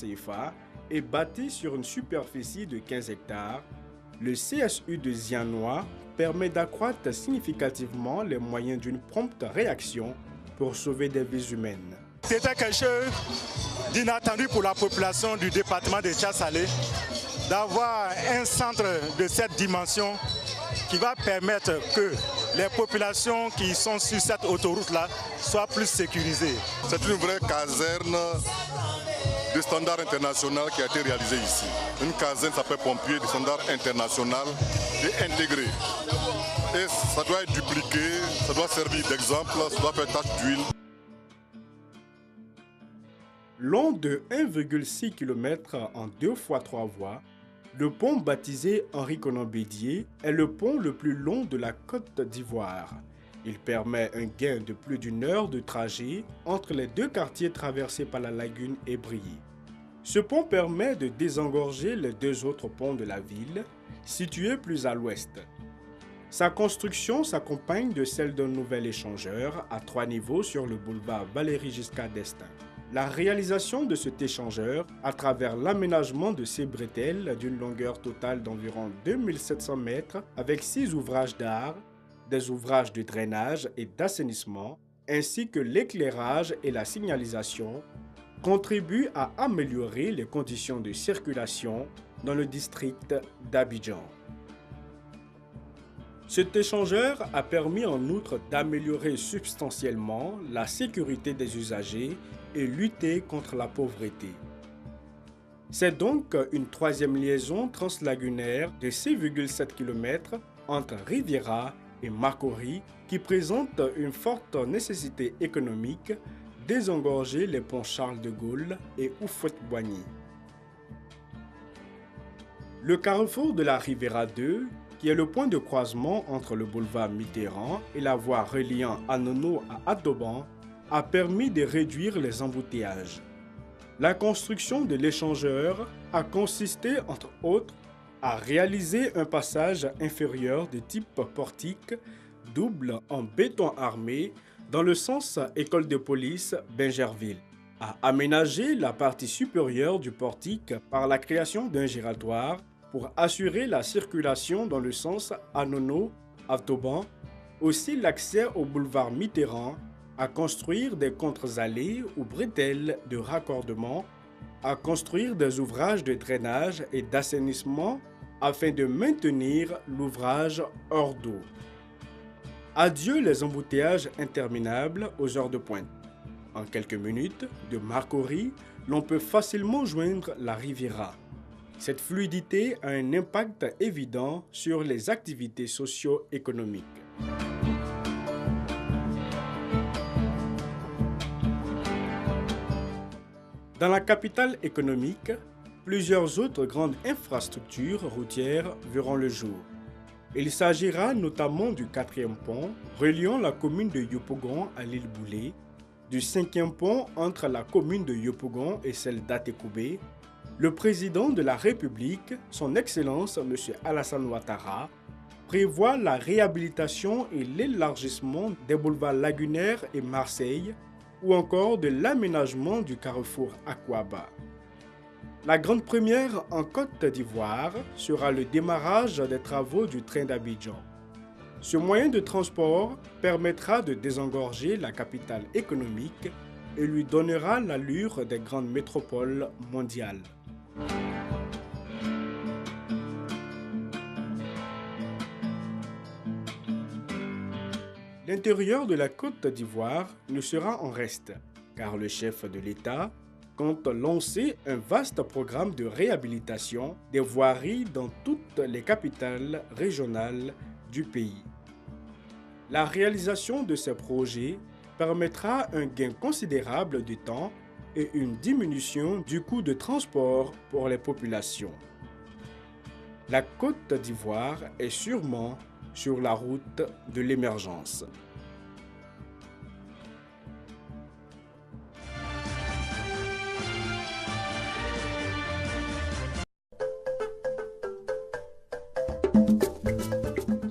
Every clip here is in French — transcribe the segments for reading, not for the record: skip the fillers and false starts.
CFA et bâti sur une superficie de 15 hectares, le CSU de Zianois permet d'accroître significativement les moyens d'une prompte réaction pour sauver des vies humaines. C'était quelque chose d'inattendu pour la population du département de Tchas-Salé d'avoir un centre de cette dimension qui va permettre que les populations qui sont sur cette autoroute-là soient plus sécurisées. C'est une vraie caserne de standard international qui a été réalisée ici. Une caserne sapeur-pompier de standard international et intégrée. Et ça doit être dupliqué, ça doit servir d'exemple, ça doit faire tache d'huile. Long de 1,6 km en 2 fois 3 voies, le pont baptisé Henri-Konan Bédié est le pont le plus long de la Côte d'Ivoire. Il permet un gain de plus d'1 heure de trajet entre les 2 quartiers traversés par la lagune et Briey. Ce pont permet de désengorger les 2 autres ponts de la ville, situés plus à l'ouest. Sa construction s'accompagne de celle d'un nouvel échangeur à 3 niveaux sur le boulevard Valéry-Giscard d'Estaing. La réalisation de cet échangeur, à travers l'aménagement de ces bretelles d'une longueur totale d'environ 2700 mètres avec 6 ouvrages d'art, des ouvrages de drainage et d'assainissement, ainsi que l'éclairage et la signalisation, contribue à améliorer les conditions de circulation dans le district d'Abidjan. Cet échangeur a permis en outre d'améliorer substantiellement la sécurité des usagers et lutter contre la pauvreté. C'est donc une 3e liaison translagunaire de 6,7 km entre Riviera et Makori qui présente une forte nécessité économique, désengorger les ponts Charles de Gaulle et Houphouët-Boigny. Le carrefour de la Riviera 2, qui est le point de croisement entre le boulevard Mitterrand et la voie reliant Anono à Atoban, a permis de réduire les embouteillages. La construction de l'échangeur a consisté, entre autres, à réaliser un passage inférieur de type portique double en béton armé dans le sens école de police Bingerville, à aménager la partie supérieure du portique par la création d'un giratoire pour assurer la circulation dans le sens Anono-Atoban, aussi l'accès au boulevard Mitterrand, à construire des contre-allées ou bretelles de raccordement, à construire des ouvrages de drainage et d'assainissement afin de maintenir l'ouvrage hors d'eau. Adieu les embouteillages interminables aux heures de pointe. En quelques minutes, de Makori, l'on peut facilement joindre la Riviera. Cette fluidité a un impact évident sur les activités socio-économiques. Dans la capitale économique, plusieurs autres grandes infrastructures routières verront le jour. Il s'agira notamment du 4e pont reliant la commune de Yopougon à l'île Boulay, du 5e pont entre la commune de Yopougon et celle d'Atekoubé. Le président de la République, son Excellence M. Alassane Ouattara, prévoit la réhabilitation et l'élargissement des boulevards lagunaires et Marseille, ou encore de l'aménagement du carrefour Akwaba. La grande première en Côte d'Ivoire sera le démarrage des travaux du train d'Abidjan. Ce moyen de transport permettra de désengorger la capitale économique et lui donnera l'allure des grandes métropoles mondiales. L'intérieur de la Côte d'Ivoire ne sera en reste, car le chef de l'État compte lancer un vaste programme de réhabilitation des voiries dans toutes les capitales régionales du pays. La réalisation de ces projets permettra un gain considérable de temps et une diminution du coût de transport pour les populations. La Côte d'Ivoire est sûrement sur la route de l'émergence.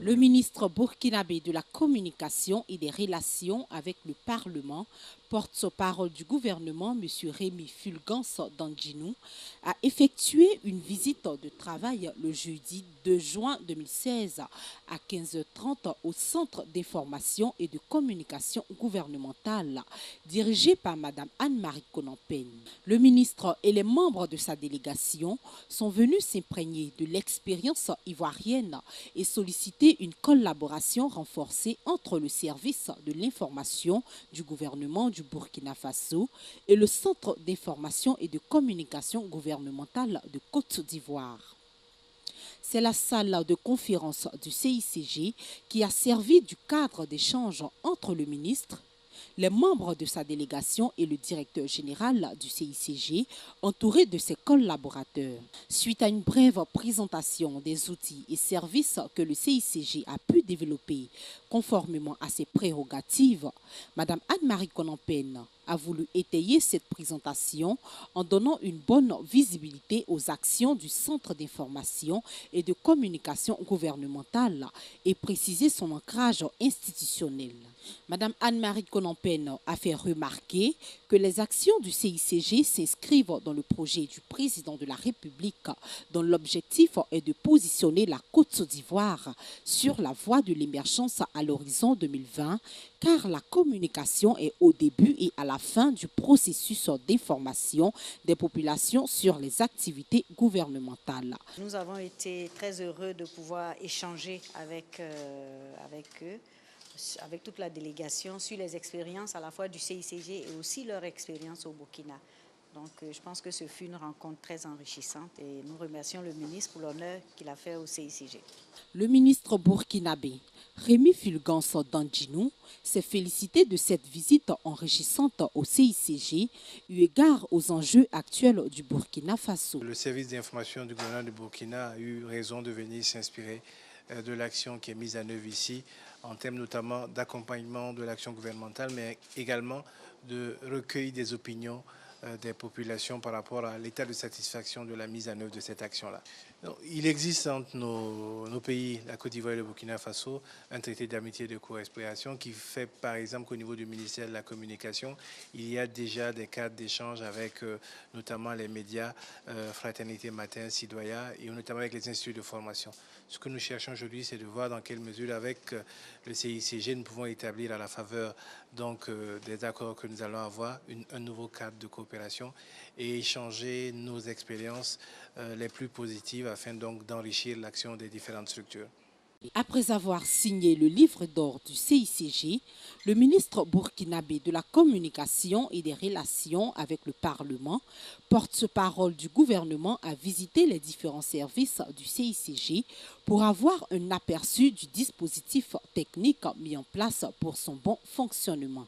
Le ministre burkinabé de la Communication et des Relations avec le Parlement, Porte-parole du gouvernement, M. Rémi Fulgence Dandjinou, a effectué une visite de travail le jeudi 2 juin 2016 à 15h30 au Centre d'information et de communication gouvernementale, dirigé par Mme Anne-Marie Konampène. Le ministre et les membres de sa délégation sont venus s'imprégner de l'expérience ivoirienne et solliciter une collaboration renforcée entre le service de l'information du gouvernement du Burkina Faso et le Centre d'information et de communication gouvernementale de Côte d'Ivoire. C'est la salle de conférence du CICG qui a servi du cadre d'échange entre le ministre, les membres de sa délégation et le directeur général du CICG, entouré de ses collaborateurs. Suite à une brève présentation des outils et services que le CICG a pu développer conformément à ses prérogatives, Mme Anne-Marie Konampène a voulu étayer cette présentation en donnant une bonne visibilité aux actions du Centre d'information et de communication gouvernementale et préciser son ancrage institutionnel. Mme Anne-Marie Konampène a fait remarquer que les actions du CICG s'inscrivent dans le projet du président de la République dont l'objectif est de positionner la Côte d'Ivoire sur la voie de l'émergence à l'horizon 2020, car la communication est au début et à la fin du processus d'information des populations sur les activités gouvernementales. Nous avons été très heureux de pouvoir échanger avec eux, avec toute la délégation, sur les expériences à la fois du CICG et aussi leur expérience au Burkina. Donc je pense que ce fut une rencontre très enrichissante et nous remercions le ministre pour l'honneur qu'il a fait au CICG. Le ministre burkinabé Rémi Fulgence Dandjinou s'est félicité de cette visite enrichissante au CICG eu égard aux enjeux actuels du Burkina Faso. Le service d'information du gouvernement du Burkina a eu raison de venir s'inspirer de l'action qui est mise en œuvre ici, en termes notamment d'accompagnement de l'action gouvernementale, mais également de recueil des opinions des populations par rapport à l'état de satisfaction de la mise en œuvre de cette action-là. Il existe entre nos pays, la Côte d'Ivoire et le Burkina Faso, un traité d'amitié et de coopération qui fait par exemple qu'au niveau du ministère de la Communication, il y a déjà des cadres d'échange avec notamment les médias, Fraternité Matin, Sidoya, et notamment avec les instituts de formation. Ce que nous cherchons aujourd'hui, c'est de voir dans quelle mesure avec le CICG, nous pouvons établir à la faveur donc, des accords que nous allons avoir, un nouveau cadre de coopération et échanger nos expériences les plus positives afin donc d'enrichir l'action des différentes structures. Après avoir signé le livre d'or du CICG, le ministre burkinabé de la Communication et des Relations avec le Parlement, porte-parole du gouvernement, a visité les différents services du CICG pour avoir un aperçu du dispositif technique mis en place pour son bon fonctionnement.